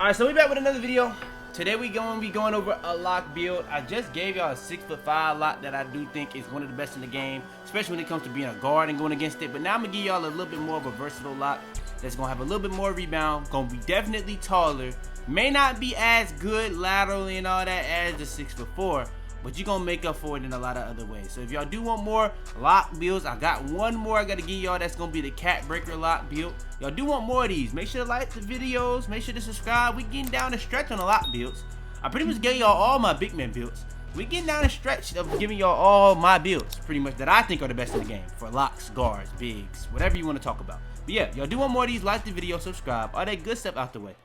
Alright, so we back with another video. Today we going to be going over a lock build. I just gave y'all a 6'5" lock that I do think is one of the best in the game, especially when it comes to being a guard and going against it. But now I'm going to give y'all a little bit more of a versatile lock that's going to have a little bit more rebound, going to be definitely taller, may not be as good laterally and all that as the 6'4", but you're going to make up for it in a lot of other ways. So if y'all do want more lock builds, I got one more I got to give y'all that's going to be the cat breaker lock build. Y'all do want more of these, make sure to like the videos, make sure to subscribe. We getting down the stretch on the lock builds. I pretty much gave y'all all my big man builds. We getting down the stretch of giving y'all all my builds, pretty much, that I think are the best in the game for locks, guards, bigs, whatever you want to talk about. But yeah, y'all do want more of these, like the video, subscribe, all that good stuff out the way.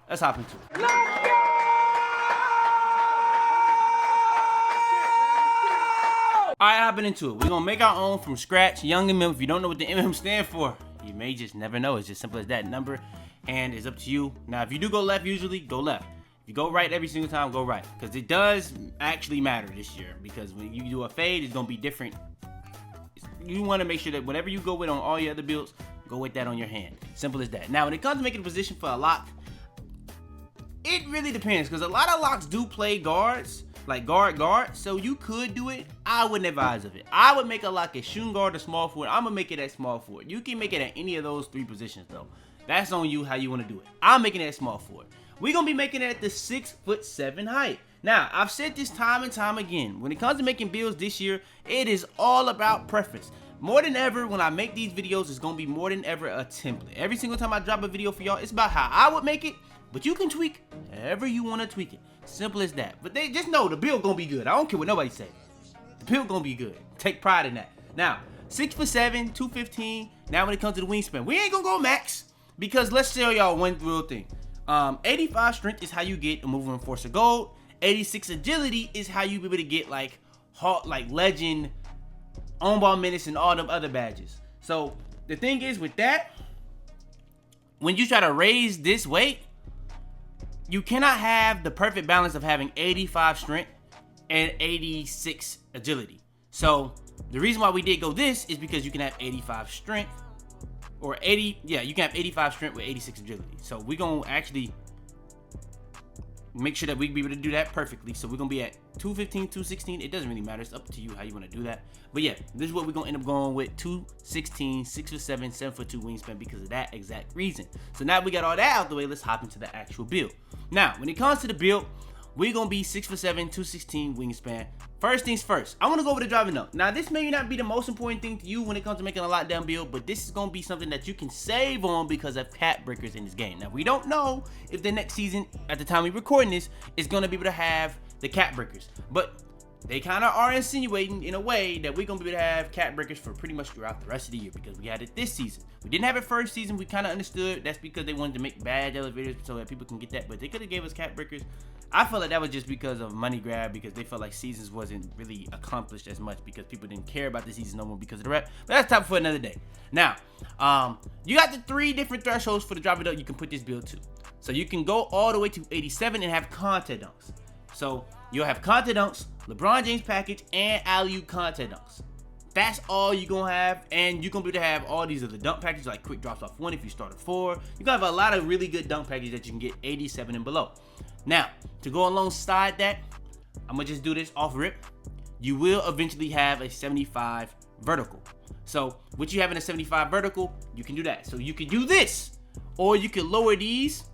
Let's hop into it. Let's go! Alright, hopping into it. We're gonna make our own from scratch. Young MM. If you don't know what the MM stand for, you may just never know. It's just simple as that. Number, and it's up to you. Now, if you do go left, usually go left. If you go right every single time, go right. Because it does actually matter this year. Because when you do a fade, it's gonna be different. You want to make sure that whatever you go with on all your other builds, go with that on your hand. Simple as that. Now, when it comes to making a position for a lock, it really depends. Because a lot of locks do play guards. Like guard, so you could do it. I wouldn't advise of it. I would make a lock at shooting guard or small forward. I'm gonna make it at small forward. You can make it at any of those three positions though. That's on you how you want to do it. I'm making it at small forward. We're gonna be making it at the 6'7" height. Now, I've said this time and time again. When it comes to making builds this year, it is all about preference. More than ever, when I make these videos, it's gonna be more than ever a template. Every single time I drop a video for y'all, it's about how I would make it, but you can tweak however you want to tweak it. Simple as that. But they just know the build gonna be good. I don't care what nobody say. The build gonna be good. Take pride in that. Now, 6'7", 215. Now when it comes to the wingspan, we ain't gonna go max, because let's tell y'all one real thing. 85 strength is how you get a movement force of gold. 86 agility is how you be able to get like legend, on ball minutes, and all them other badges. So the thing is with that, when you try to raise this weight, you cannot have the perfect balance of having 85 strength and 86 agility. So the reason why we did go this is because you can have 85 strength or you can have 85 strength with 86 agility. So we're going to actually make sure that we be able to do that perfectly. So we're going to be at 215, 216. It doesn't really matter. It's up to you how you want to do that. But yeah, this is what we're going to end up going with: 216, 6'7", 7'2" wingspan because of that exact reason. So now we got all that out the way, let's hop into the actual build. Now, when it comes to the build, we're going to be 6'7", 216 wingspan. First things first, I want to go over the driving dunk. Now, this may not be the most important thing to you when it comes to making a lockdown build, but this is going to be something that you can save on because of cat breakers in this game. Now, we don't know if the next season, at the time we're recording this, is going to be able to have the cat breakers, but they kind of are insinuating in a way that we're going to be able to have cat breakers for pretty much throughout the rest of the year, because we had it this season. We didn't have it first season. We kind of understood that's because they wanted to make badge elevators so that people can get that, but they could have gave us cat breakers. I felt like that was just because of money grab, because they felt like seasons wasn't really accomplished as much because people didn't care about the season no more because of the rep. But that's topic for another day. Now, you got the 3 different thresholds for the driving dunk you can put this build to. So you can go all the way to 87 and have contact dunks. So you'll have contact dunks, LeBron James package, and alley-oop contact dunks. That's all you're going to have, and you're going to be able to have all these other dunk packages like quick drops off 1 if you start at 4. You're going to have a lot of really good dunk packages that you can get 87 and below. Now, to go alongside that, I'm going to just do this off rip. You will eventually have a 75 vertical. So what you have in a 75 vertical, you can do that. So you can do this, or you can lower these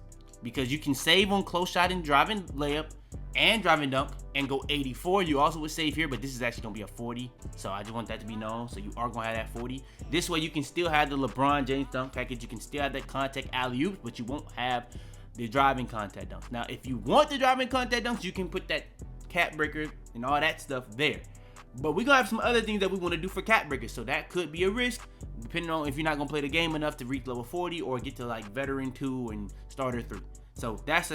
because you can save on close shot and driving layup and driving dunk and go 84. You also would save here, but this is actually going to be a 40. So I just want that to be known. So you are going to have that 40. This way you can still have the LeBron James dunk package. You can still have that contact alley-oops, but you won't have the driving contact dunks. Now, if you want the driving contact dunks, you can put that cat breaker and all that stuff there. But we're going to have some other things that we want to do for cat breakers. So that could be a risk, depending on if you're not going to play the game enough to reach level 40 or get to like veteran 2 and starter 3. So that's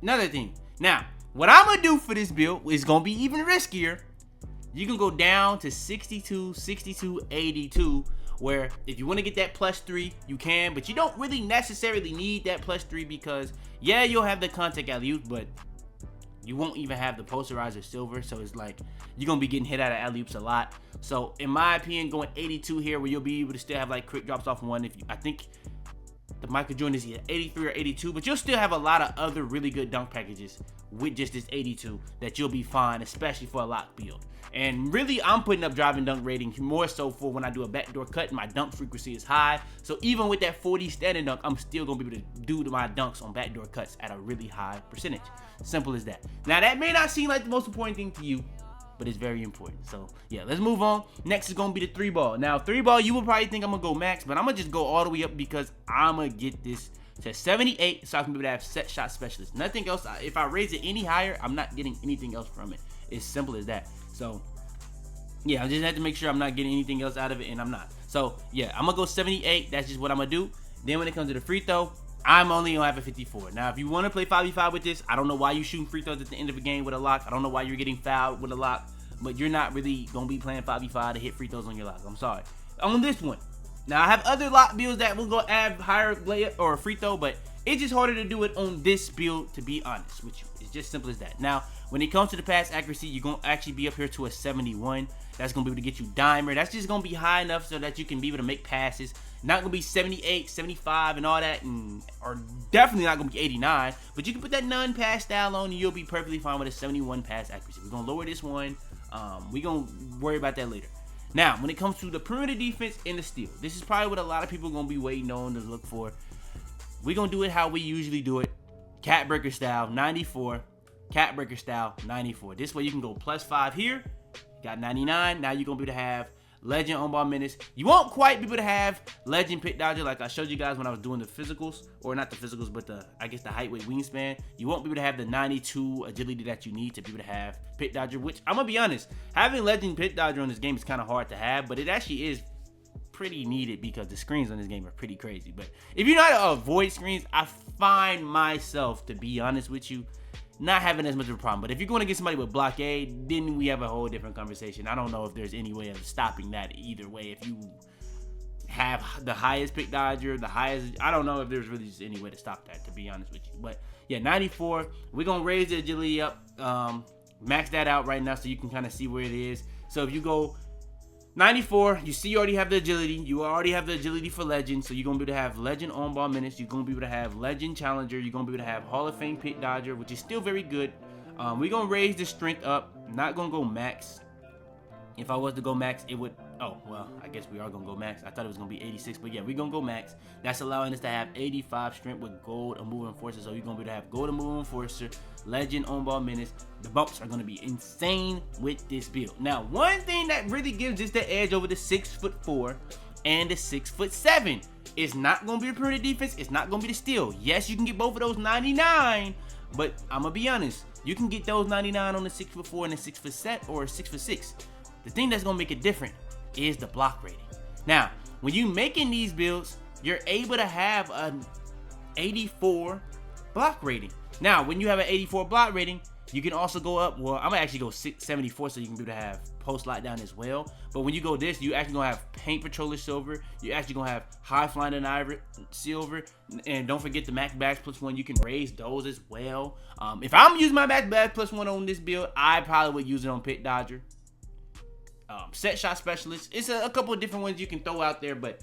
another thing. Now, what I'm going to do for this build is going to be even riskier. You can go down to 62, 62, 82, where if you want to get that +3, you can, but you don't really necessarily need that +3 because, yeah, you'll have the contact alley-oop, but you won't even have the posterizer silver, so it's like you're going to be getting hit out of alley-oops a lot. So, in my opinion, going 82 here, where you'll be able to still have like quick drops off 1. I think the Michael Jordan is either 83 or 82, but you'll still have a lot of other really good dunk packages with just this 82 that you'll be fine, especially for a lock build. And really, I'm putting up drive and dunk rating more so for when I do a backdoor cut and my dunk frequency is high. So even with that 40 standing dunk, I'm still going to be able to do my dunks on backdoor cuts at a really high percentage. Simple as that. Now, that may not seem like the most important thing to you, but it's very important. So yeah, let's move on. Next is gonna be the 3-ball. Now 3-ball, you will probably think I'm gonna go max, but I'm gonna just go all the way up because I'm gonna get this to 78 so I can be able to have set shot specialist. Nothing else. If I raise it any higher, I'm not getting anything else from it. It's simple as that. So yeah, I just have to make sure I'm not getting anything else out of it, and I'm not. So yeah, I'm gonna go 78. That's just what I'm gonna do. Then when it comes to the free throw, I'm only gonna have a 54. Now, if you want to play 5v5 with this, I don't know why you shooting free throws at the end of a game with a lock. I don't know why you're getting fouled with a lock, but you're not really gonna be playing 5v5 to hit free throws on your lock. I'm sorry. On this one, now I have other lock builds that will go add higher layup or free throw, but it's just harder to do it on this build, to be honest with you. It's just simple as that. Now, when it comes to the pass accuracy, you're gonna actually be up here to a 71. That's gonna be able to get you dimer. That's just gonna be high enough so that you can be able to make passes. Not gonna be 78, 75, and all that, or definitely not gonna be 89. But you can put that non-pass style on, and you'll be perfectly fine with a 71 pass accuracy. We're gonna lower this one. We're gonna worry about that later. Now, when it comes to the perimeter defense and the steal, this is probably what a lot of people are gonna be waiting on to look for. We're gonna do it how we usually do it: cat breaker style 94, cat breaker style 94. This way you can go +5 here. Got 99. Now you're gonna be able to have legend on ball minutes. You won't quite be able to have legend pit dodger like I showed you guys when I was doing the physicals, or not the physicals, but I guess the height, weight, wingspan. You won't be able to have the 92 agility that you need to be able to have pit dodger, which I'm gonna be honest, having legend pit dodger on this game is kind of hard to have, but it actually is pretty needed because the screens on this game are pretty crazy. But if you know how to avoid screens, I find myself, to be honest with you, not having as much of a problem. But if you're going to get somebody with blockade, then we have a whole different conversation. I don't know if there's any way of stopping that either way. If you have the highest pick dodger, the highest, I don't know if there's really just any way to stop that, to be honest with you. But yeah, 94. We're going to raise the agility up, max that out right now so you can kind of see where it is. So if you go 94, you see you already have the agility. You already have the agility for legend. So you're going to be able to have legend on ball minutes. You're going to be able to have legend challenger. You're going to be able to have Hall of Fame pit dodger, which is still very good. We're going to raise the strength up. Not going to go max. If I was to go max, it would, oh, well, I guess we are going to go max. I thought it was going to be 86, but yeah, we're going to go max. That's allowing us to have 85 strength with gold and moving enforcer. So you're going to be able to have gold and moving enforcer, legend on ball minutes. The bumps are going to be insane with this build. Now, one thing that really gives this the edge over the 6'4" and the 6'7" is not going to be the perimeter defense. It's not going to be the steal. Yes, you can get both of those 99, but I'm going to be honest. You can get those 99 on the 6'4" and the 6'7" or 6'6". The thing that's gonna make it different is the block rating. Now, when you making these builds, you're able to have an 84 block rating. Now, when you have an 84 block rating, you can also go up. Well, I'm gonna actually go 74 so you can be able to have post lockdown as well. But when you go this, you actually gonna have paint patroller silver. You're actually gonna have high flying and ivory silver. And don't forget the max bags +1. You can raise those as well. If I'm using my max bags +1 on this build, I probably would use it on pit dodger. Set shot specialist. It's a couple of different ones you can throw out there, but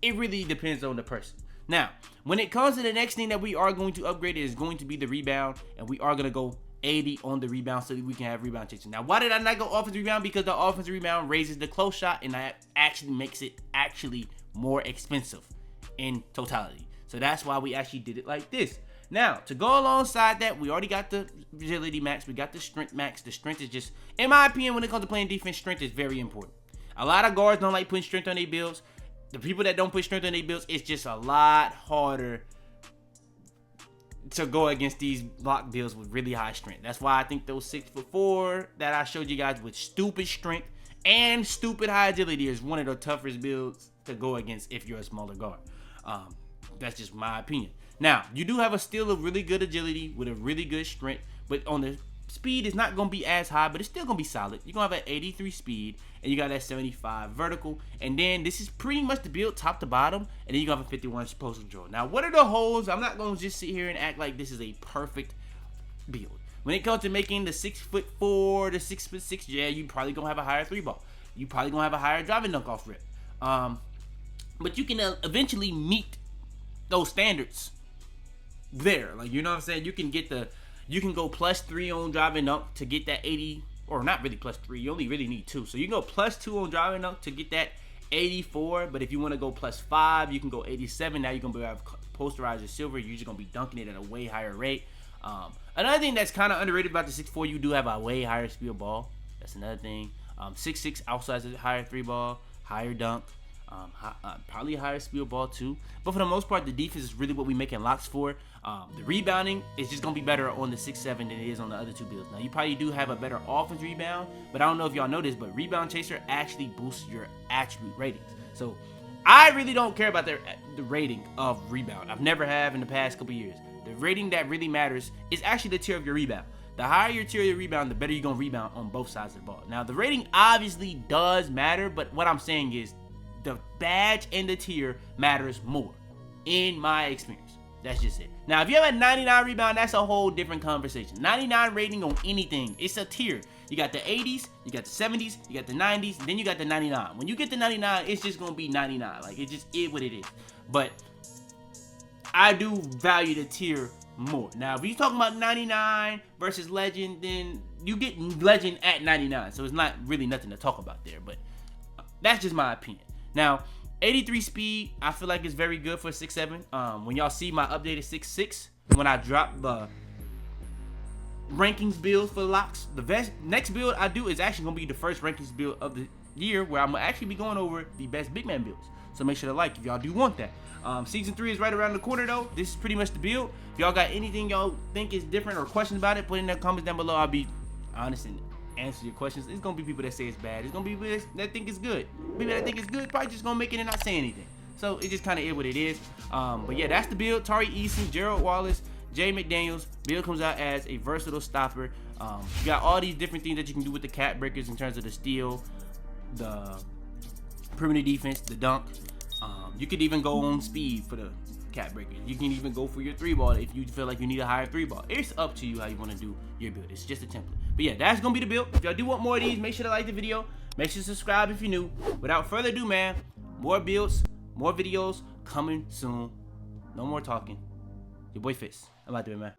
it really depends on the person. Now, when it comes to the next thing that we are going to upgrade, it is going to be the rebound, and we are going to go 80 on the rebound so that we can have rebound chasing. Now, why did I not go offensive rebound? Because the offensive rebound raises the close shot, and that actually makes it actually more expensive in totality. So that's why we actually did it like this. Now, to go alongside that, we already got the agility max. We got the strength max. The strength is just, in my opinion, when it comes to playing defense, strength is very important. A lot of guards don't like putting strength on their builds. The people that don't put strength on their builds, it's just a lot harder to go against these block builds with really high strength. That's why I think those 6'4" that I showed you guys with stupid strength and stupid high agility is one of the toughest builds to go against if you're a smaller guard. That's just my opinion. Now, you do have still a really good agility with a really good strength, but on the speed, it's not going to be as high, but it's still going to be solid. You're going to have an 83 speed, and you got that 75 vertical, and then this is pretty much the build top to bottom, and then you got a 51 post control. Now, what are the holes? I'm not going to just sit here and act like this is a perfect build. When it comes to making the 6'4", the 6'6", yeah, you probably going to have a higher 3-ball. You probably going to have a higher driving dunk off rip. But you can eventually meet those standards there. Like, you know what I'm saying? You can go +3 on driving dunk to get that 80, or not really +3. You only really need 2. So you can go +2 on driving dunk to get that 84. But if you want to go +5, you can go 87. Now you're gonna have posterized silver. You're just gonna be dunking it at a way higher rate. Another thing that's kind of underrated about the 6'4", you do have a way higher speed of ball. That's another thing. 6'6", outside is a higher 3-ball, higher dunk. Probably a higher speed of ball too, but for the most part, the defense is really what we making locks for. The rebounding is just gonna be better on the 6'7" than it is on the other 2 builds. Now you probably do have a better offense rebound, but I don't know if y'all know this, but rebound chaser actually boosts your attribute ratings. So I really don't care about the rating of rebound. I've never have in the past couple years. The rating that really matters is actually the tier of your rebound. The higher your tier of your rebound, the better you're gonna rebound on both sides of the ball. Now the rating obviously does matter, but what I'm saying is the badge and the tier matters more, in my experience. That's just it. Now, if you have a 99 rebound, that's a whole different conversation. 99 rating on anything, it's a tier. You got the 80s, you got the 70s, you got the 90s, then you got the 99. When you get the 99, it's just gonna be 99. Like, it just is what it is. But I do value the tier more. Now, if you're talking about 99 versus legend, then you get legend at 99. So it's not really nothing to talk about there. But that's just my opinion. Now, 83 speed, I feel like it's very good for 6'7". When y'all see my updated 6'6", when I drop the rankings build for locks, the next build I do is actually going to be the first rankings build of the year, where I'm going to actually be going over the best big man builds. So make sure to like if y'all do want that. Season 3 is right around the corner though. This is pretty much the build. If y'all got anything y'all think is different or questions about it, put it in the comments down below. I'll be honest and answer your questions. It's gonna be people that say it's bad. It's gonna be people that think it's good. People that think it's good probably just gonna make it and not say anything. So it just kind of is what it is. But yeah, that's the build. Tari Eason, Gerald Wallace, Jay McDaniels. Build comes out as a versatile stopper. You got all these different things that you can do with the cat breakers in terms of the steal, the perimeter defense, the dunk. You could even go on speed for the cat breakers. You can even go for your 3-ball if you feel like you need a higher 3-ball. It's up to you how you want to do your build. It's just a template. But yeah, that's gonna be the build. If y'all do want more of these, make sure to like the video. Make sure to subscribe if you're new. Without further ado, man, more builds, more videos coming soon. No more talking. Your boy Fitz. I'm out there, man.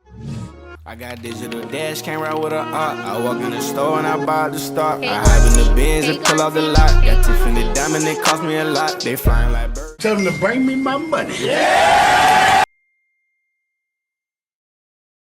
I got digital dash camera with a I walk in the store and I buy the stock. I hide in the bins and pull out the lot. Got Tiffany diamond, it cost me a lot. They flying like birds. Tell them to bring me my money. Yeah!